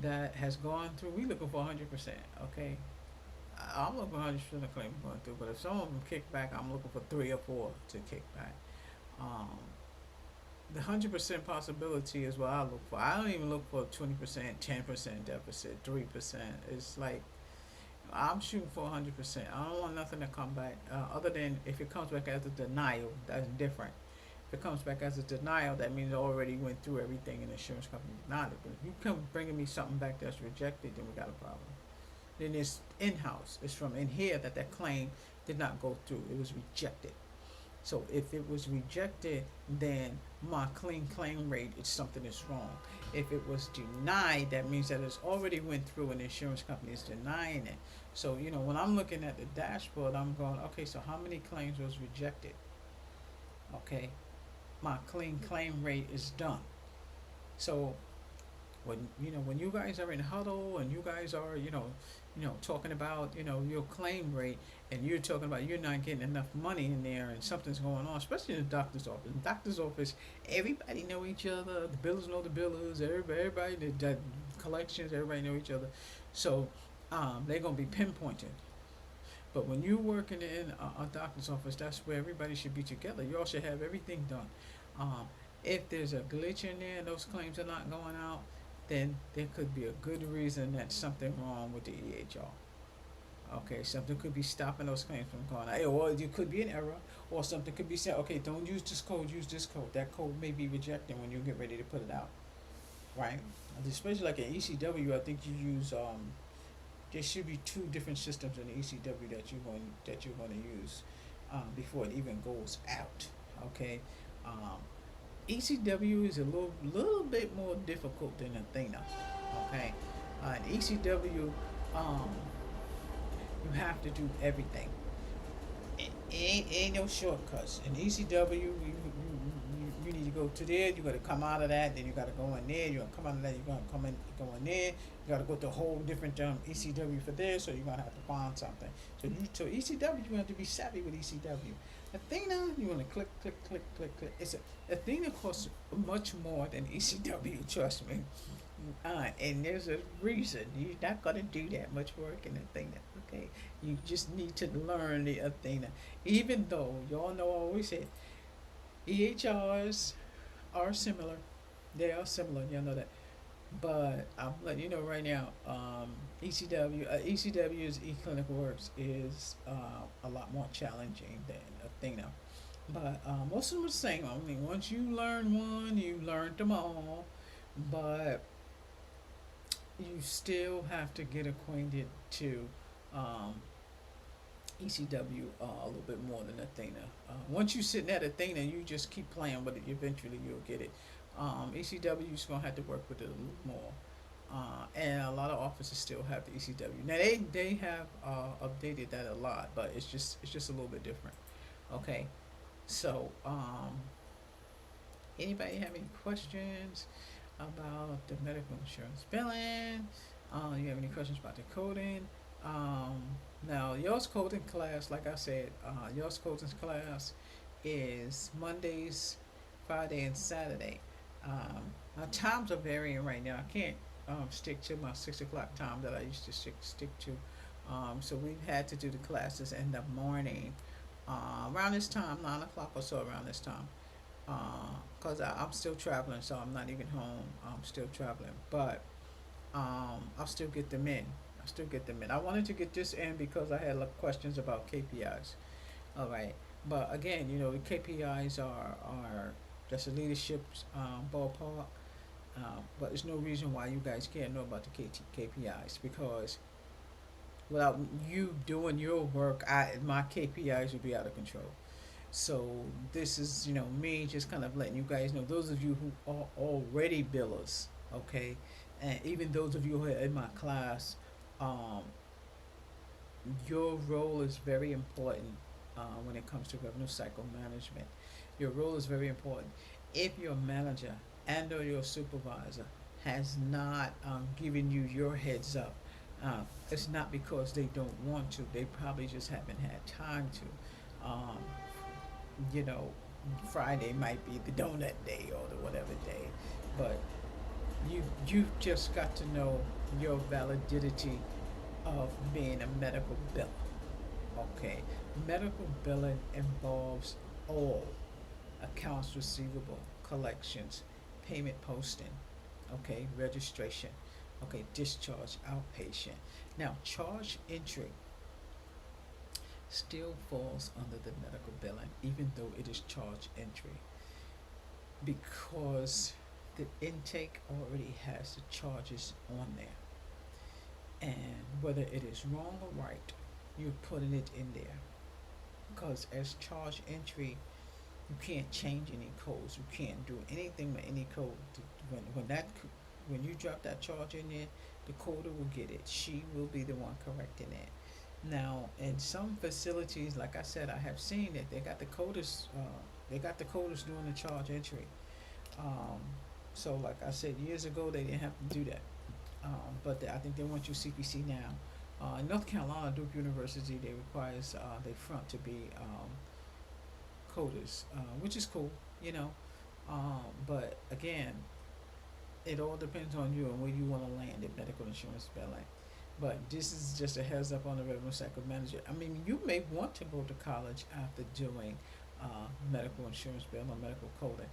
that has gone through, we looking for 100%. Okay, I'm looking for 100% of claims going through, but if some of them kick back, I'm looking for 3 or 4 to kick back. Um, the 100% possibility is what I look for. I don't even look for 20%, 10% deficit, 3%. It's like I'm shooting for 100%. I don't want nothing to come back other than if it comes back as a denial. That's different. If it comes back as a denial, that means it already went through everything and the insurance company denied it. But if you come bringing me something back that's rejected, then we got a problem. Then it's in-house. It's from in here that claim did not go through. It was rejected. So if it was rejected, then my clean claim rate is something that's wrong. If it was denied, that means that it's already went through and the insurance company is denying it. So when I'm looking at the dashboard, I'm going, okay, so how many claims was rejected? Okay, my clean claim rate is done. So when you guys are in huddle and you guys are talking about your claim rate, and you're talking about you're not getting enough money in there and something's going on, especially in the doctor's office. In the doctor's office, everybody know each other. The billers know the billers. Everybody the collections, everybody know each other. So they're gonna be pinpointed. But when you're working in a doctor's office, that's where everybody should be together. You all should have everything done. Um, if there's a glitch in there and those claims are not going out, then there could be a good reason that something wrong with the EHR. Okay, something could be stopping those claims from going out. Or there could be an error, or something could be said, okay, don't use this code, use this code. That code may be rejected when you get ready to put it out, right? Especially like an ECW, I think you use there should be 2 different systems in the ECW that you're going to use before it even goes out. Okay, ECW is a little bit more difficult than Athena. Okay, in ECW, um, you have to do everything. Ain't no shortcuts. In ECW, you need to go to there. You got to come out of that. Then you got to go in there. You got to come out of that. You got to go in there. You got to go to a whole different ECW for this. So you're gonna have to find something. So ECW, you have to be savvy with ECW. Athena, you want to click, click, click, click, click. Athena costs much more than ECW. Trust me. And there's a reason you're not gonna do that much work in Athena. Okay, you just need to learn the Athena. Even though y'all know I always say EHRs are similar, they are similar. Y'all know that. But I'm letting you know right now, ECW's eClinical Works is a lot more challenging than Athena. But most of them are the same. I mean, once you learn one, you learned them all. But you still have to get acquainted to um, ECW a little bit more than Athena. Once you sit in that Athena, you just keep playing with it. Eventually, you'll get it. ECW, you're gonna have to work with it a little more. And a lot of offices still have the ECW. Now they have updated that a lot, but it's just a little bit different. Okay, so anybody have any questions about the medical insurance billing? You have any questions about the coding? Um, Now, yours coding class, like I said, yours coding class is Mondays, Friday, and Saturday. My times are varying right now. I can't stick to my 6 o'clock time that I used to stick to. So we've had to do the classes in the morning, around this time, 9 o'clock or so, around this time. Cause I'm still traveling, so I'm not even home. I'm still traveling, but I'll still get them in. I still get them in. I wanted to get this in because I had questions about KPIs. All right, but again, the KPIs are just a leadership ballpark. But there's no reason why you guys can't know about the KPIs because without you doing your work, my KPIs would be out of control. So this is, me just kind of letting you guys know, those of you who are already billers, okay, and even those of you who are in my class, um, your role is very important when it comes to revenue cycle management. Your role is very important. If your manager and or your supervisor has not given you your heads up, it's not because they don't want to. They probably just haven't had time to. You know, Friday might be the donut day or the whatever day, but you just got to know your validity of being a medical biller. Okay, medical billing involves all accounts receivable, collections, payment posting, okay, registration, okay, discharge, outpatient. Now, charge entry still falls under the medical billing, even though it is charge entry, because the intake already has the charges on there. And whether it is wrong or right, you're putting it in there. Because as charge entry, you can't change any codes. You can't do anything with any code. When you drop that charge in there, the coder will get it. She will be the one correcting it. Now, in some facilities, like I said, I have seen it. They got the coders doing the charge entry. Um, so, like I said, years ago they didn't have to do that. But I think they want you CPC now. In North Carolina, Duke University, they requires they front to be coders, which is cool, you know. But again, it all depends on you and where you want to land in medical insurance billing. But this is just a heads up on the revenue cycle manager. I mean, you may want to go to college after doing medical insurance billing or medical coding.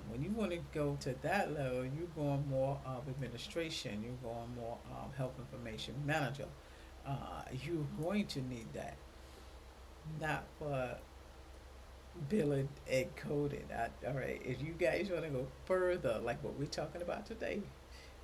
When you want to go to that level, you're going more of administration, you're going more health information manager. You're going to need that, not for billing and coding. All right, if you guys want to go further, like what we're talking about today,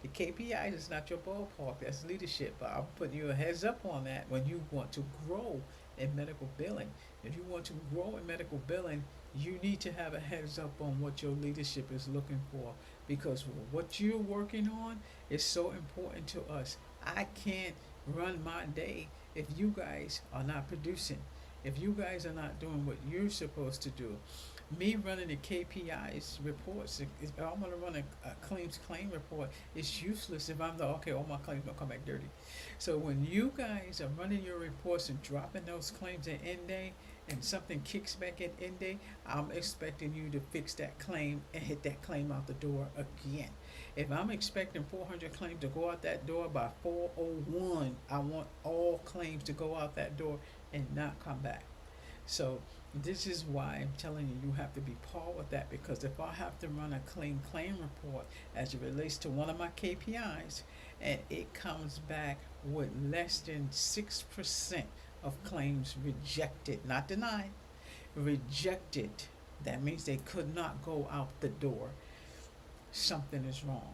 the KPIs is not your ballpark. That's leadership. But I'm putting you a heads up on that when you want to grow in medical billing. If you want to grow in medical billing, you need to have a heads up on what your leadership is looking for because what you're working on is so important to us. I can't run my day if you guys are not producing. If you guys are not doing what you're supposed to do, me running the KPIs reports, if I'm gonna run a claim report, it's useless if I'm the okay, all my claims gonna come back dirty. So when you guys are running your reports and dropping those claims at end day, and something kicks back at end day, I'm expecting you to fix that claim and hit that claim out the door again. If I'm expecting 400 claims to go out that door by 401, I want all claims to go out that door and not come back. So this is why I'm telling you, you have to be par with that, because if I have to run a clean claim report as it relates to one of my KPIs and it comes back with less than 6% of claims rejected, not denied, rejected, that means they could not go out the door. Something is wrong.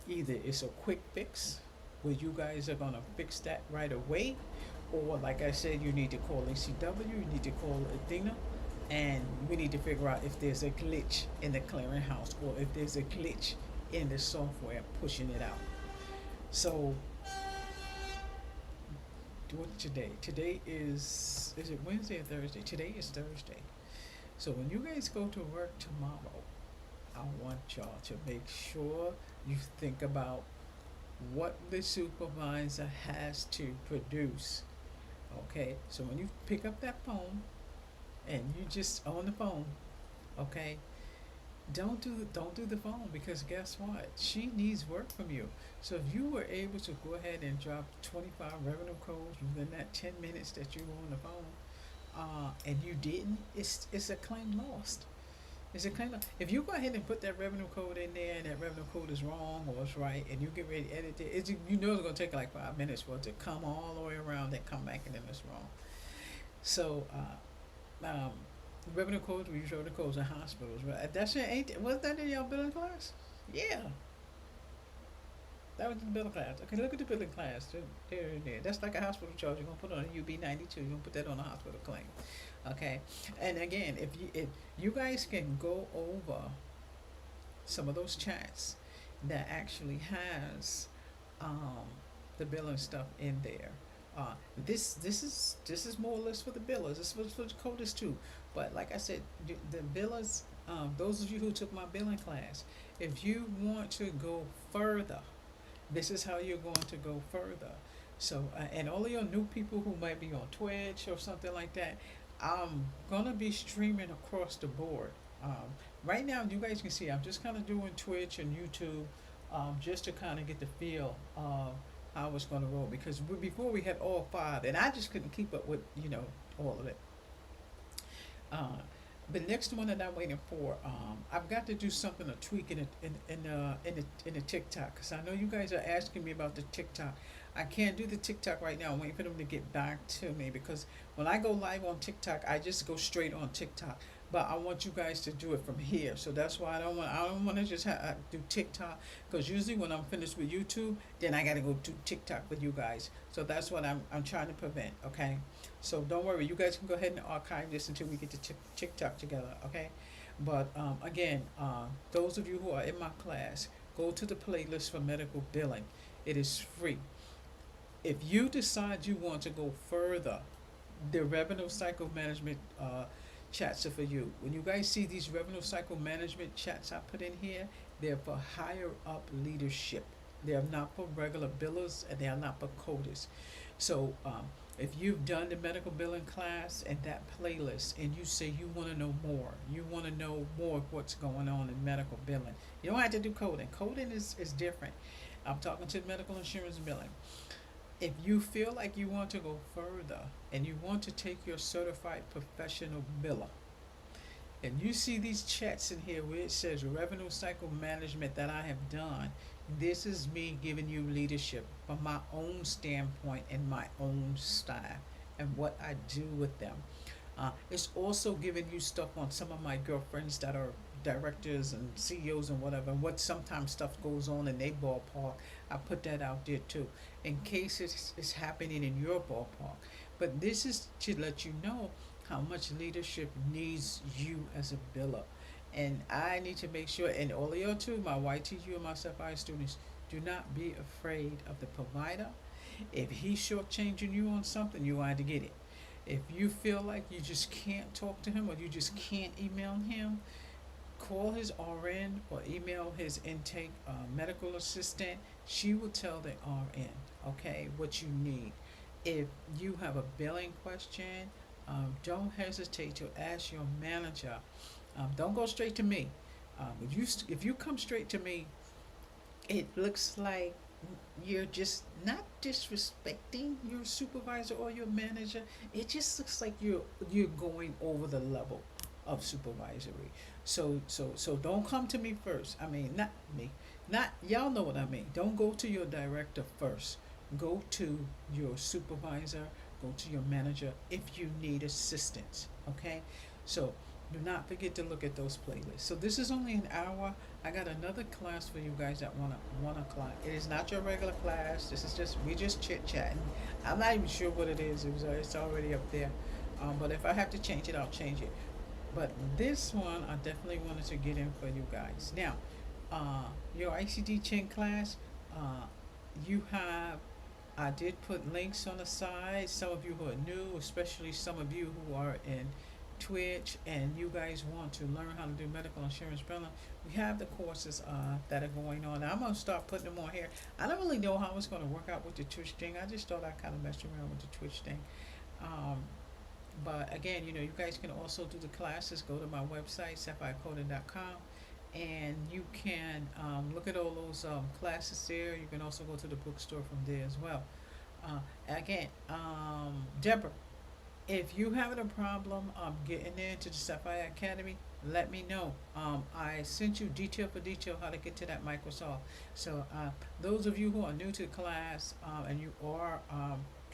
Either it's a quick fix where you guys are going to fix that right away, or like I said, you need to call ACW, you need to call Athena, and we need to figure out if there's a glitch in the clearinghouse or if there's a glitch in the software pushing it out. So, what's today? Today is it Wednesday or Thursday? Today is Thursday. So when you guys go to work tomorrow, I want y'all to make sure you think about what the supervisor has to produce. Okay, so when you pick up that phone and you just on the phone, okay, don't do the phone, because guess what? She needs work from you. So if you were able to go ahead and drop 25 revenue codes within that 10 minutes that you were on the phone, and you didn't, it's a claim lost. It's a claim lost. If you go ahead and put that revenue code in there and that revenue code is wrong or it's right, and you get ready to edit it, you know it's gonna take like 5 minutes for it to come all the way around and come back and then it's wrong. So revenue codes, we use revenue codes in hospitals, right? That's it. Ain't was that in your billing class? Yeah, that was in the billing class. Okay, look at the billing class. There. That's like a hospital charge. You're gonna put on a UB 92. You're gonna put that on a hospital claim. Okay, and again, if you guys can go over some of those chats that actually has um, the billing stuff in there. Uh, this is more or less for the billers. This was for the coders too. But like I said, the billers, those of you who took my billing class, if you want to go further, this is how you're going to go further. So, and all of your new people who might be on Twitch or something like that, I'm gonna be streaming across the board. Um, right now, you guys can see I'm just kind of doing Twitch and YouTube, just to kind of get the feel of how it's gonna roll. Because before we had all five, and I just couldn't keep up with all of it. Uh, the next one that I'm waiting for, I've got to do something to tweak in the TikTok, because I know you guys are asking me about the TikTok. I can't do the TikTok right now. I'm waiting for them to get back to me, because when I go live on TikTok, I just go straight on TikTok. But I want you guys to do it from here, so that's why I don't want to just do TikTok, because usually when I'm finished with YouTube, then I got to go to TikTok with you guys. So that's what I'm trying to prevent. Okay, so don't worry, you guys can go ahead and archive this until we get to TikTok together. Okay, but again, those of you who are in my class, go to the playlist for medical billing. It is free. If you decide you want to go further, the revenue cycle management chats are for you. When you guys see these revenue cycle management chats I put in here, they're for higher up leadership. They are not for regular billers, and they are not for coders. So if you've done the medical billing class and that playlist, and you say you want to know more, you want to know more of what's going on in medical billing, you don't have to do coding. Coding is different. I'm talking to medical insurance billing. If you feel like you want to go further and you want to take your certified professional biller, and you see these chats in here where it says revenue cycle management that I have done, this is me giving you leadership from my own standpoint and my own style and what I do with them. It's also giving you stuff on some of my girlfriends that are directors and CEOs and whatever, and what sometimes stuff goes on in their ballpark. I put that out there too, in case it's happening in your ballpark. But this is to let you know how much leadership needs you as a biller. And I need to make sure, and all of you too, my YTU and my Sapphire students, do not be afraid of the provider. If he's shortchanging you on something, you want to get it. If you feel like you just can't talk to him or you just can't email him, call his RN or email his intake medical assistant. She will tell the RN, okay, what you need. If you have a billing question, Don't hesitate to ask your manager. Don't go straight to me. If you come straight to me, it looks like you're just not disrespecting your supervisor or your manager. It just looks like you're going over the level of supervisory. So don't come to me first. I mean, not me. Not y'all know what I mean. Don't go to your director first. Go to your supervisor, go to your manager if you need assistance. Okay? So do not forget to look at those playlists. So this is only an hour. I got another class for you guys at 1 o'clock. It is not your regular class. This is just we just chit chatting. I'm not even sure what it is. It's already up there. But if I have to change it, I'll change it. But this one I definitely wanted to get in for you guys. Now, your ICD Chin class, you have I did put links on the side. Some of you who are new, especially some of you who are in Twitch and you guys want to learn how to do medical insurance billing, we have the courses that are going on. Now, I'm going to start putting them on here. I don't really know how it's going to work out with the Twitch thing. I just thought I'd kind of mess around with the Twitch thing. Um, but again, you guys can also do the classes. Go to my website, sapphirecoding.com, and you can look at all those classes there. You can also go to the bookstore from there as well. Again, Deborah, if you having a problem getting into the Sapphire Academy, let me know. I sent you detail for detail how to get to that Microsoft. So those of you who are new to the class and you are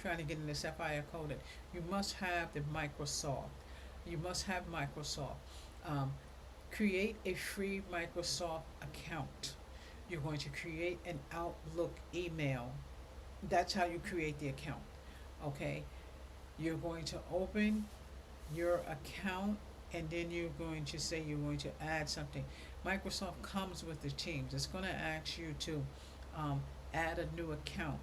trying to get into Sapphire coding, you must have the Microsoft. You must have Microsoft. Create a free Microsoft account. You're going to create an Outlook email. That's how you create the account. Okay? You're going to open your account and then you're going to say you're going to add something. Microsoft comes with the Teams. It's going to ask you to add a new account.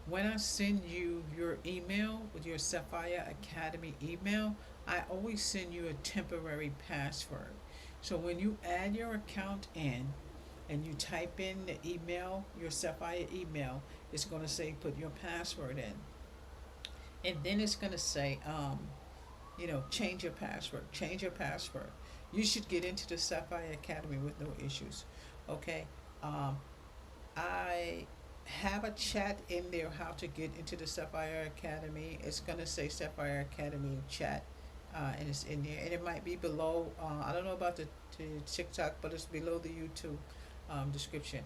When I send you your email with your Sapphire Academy email, I always send you a temporary password. So when you add your account in and you type in the email, your Sapphire email, it's going to say put your password in. And then it's going to say, change your password. Change your password. You should get into the Sapphire Academy with no issues. Okay? I have a chat in there how to get into the Sapphire Academy. It's going to say Sapphire Academy chat. And it's in there. And it might be below, I don't know about the TikTok, but it's below the YouTube description.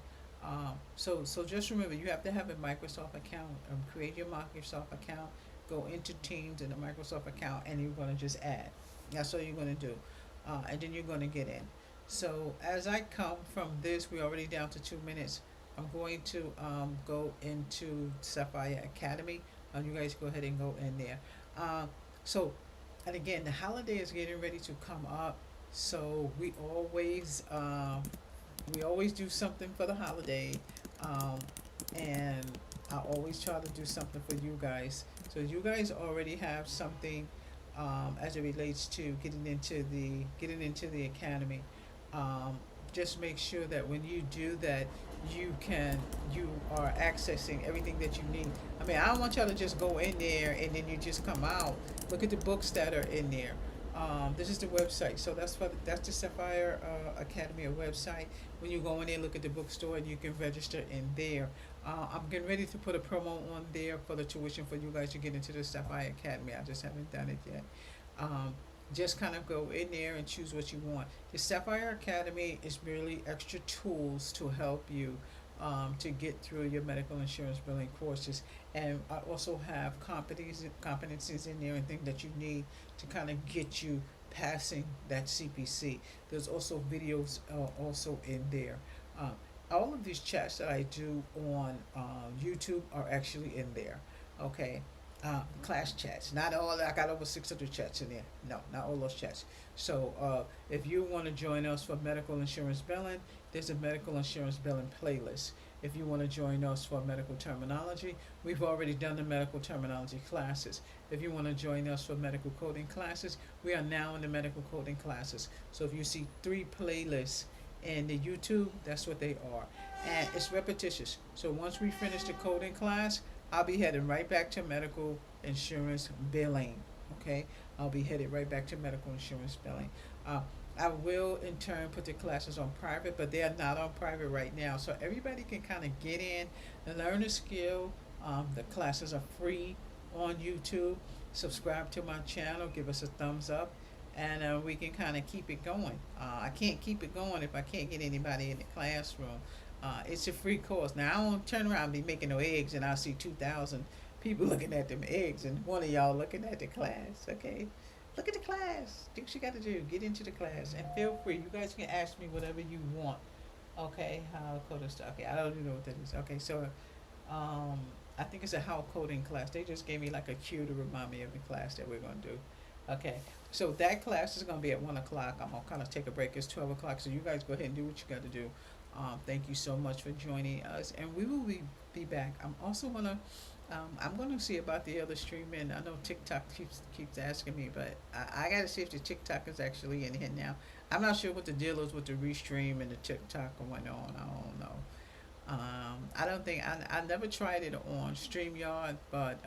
So just remember, you have to have a Microsoft account. Create your Microsoft account. Go into Teams in the Microsoft account, and you're going to just add. That's all you're going to do. And then you're going to get in. So as I come from this, we're already down to 2 minutes. I'm going to go into Sapphire Academy. You guys go ahead and go in there. And again, the holiday is getting ready to come up. So we always do something for the holiday. And I always try to do something for you guys. So you guys already have something as it relates to getting into the academy. Just make sure that when you do that, you are accessing everything that you need. I mean, I don't want y'all to just go in there and then you just come out. Look at the books that are in there. This is the website. So that's the Sapphire Academy website. When you go in there, look at the bookstore, and you can register in there. I'm getting ready to put a promo on there for the tuition for you guys to get into the Sapphire Academy. I just haven't done it yet. Just kind of go in there and choose what you want. The Sapphire Academy is merely extra tools to help you to get through your medical insurance billing courses. And I also have competencies in there and things that you need to kind of get you passing that CPC. There's also videos also in there. All of these chats that I do on YouTube are actually in there. Okay. Class chats. Not all. I got over 600 chats in there. No, not all those chats. So if you want to join us for medical insurance billing, there's a medical insurance billing playlist. If you want to join us for medical terminology, we've already done the medical terminology classes. If you want to join us for medical coding classes, we are now in the medical coding classes. So if you see 3 playlists in the YouTube, that's what they are. And it's repetitious. So once we finish the coding class, I'll be heading right back to medical insurance billing. Okay, I'll be headed right back to medical insurance billing. Uh, I will in turn put the classes on private, but they are not on private right now. So everybody can kind of get in and learn a skill. The classes are free on YouTube. Subscribe to my channel, give us a thumbs up, and we can kind of keep it going. I can't keep it going if I can't get anybody in the classroom. It's a free course. Now, I won't turn around and be making no eggs and I'll see 2,000 people looking at them eggs and one of y'all looking at the class, okay? Look at the class. Do what you got to do. Get into the class and feel free. You guys can ask me whatever you want, okay? How coding stuff. Okay, I don't even know what that is. Okay, so um, I think it's a how coding class. They just gave me like a cue to remind me of the class that we're going to do. Okay, so that class is going to be at 1 o'clock. I'm going to kind of take a break. It's 12 o'clock, so you guys go ahead and do what you got to do. Thank you so much for joining us, and we will be back. I'm gonna see about the other streaming. I know TikTok keeps asking me, but I gotta see if the TikTok is actually in here now. I'm not sure what the deal is with the restream and the TikTok going on. I don't know. I don't think I never tried it on StreamYard, but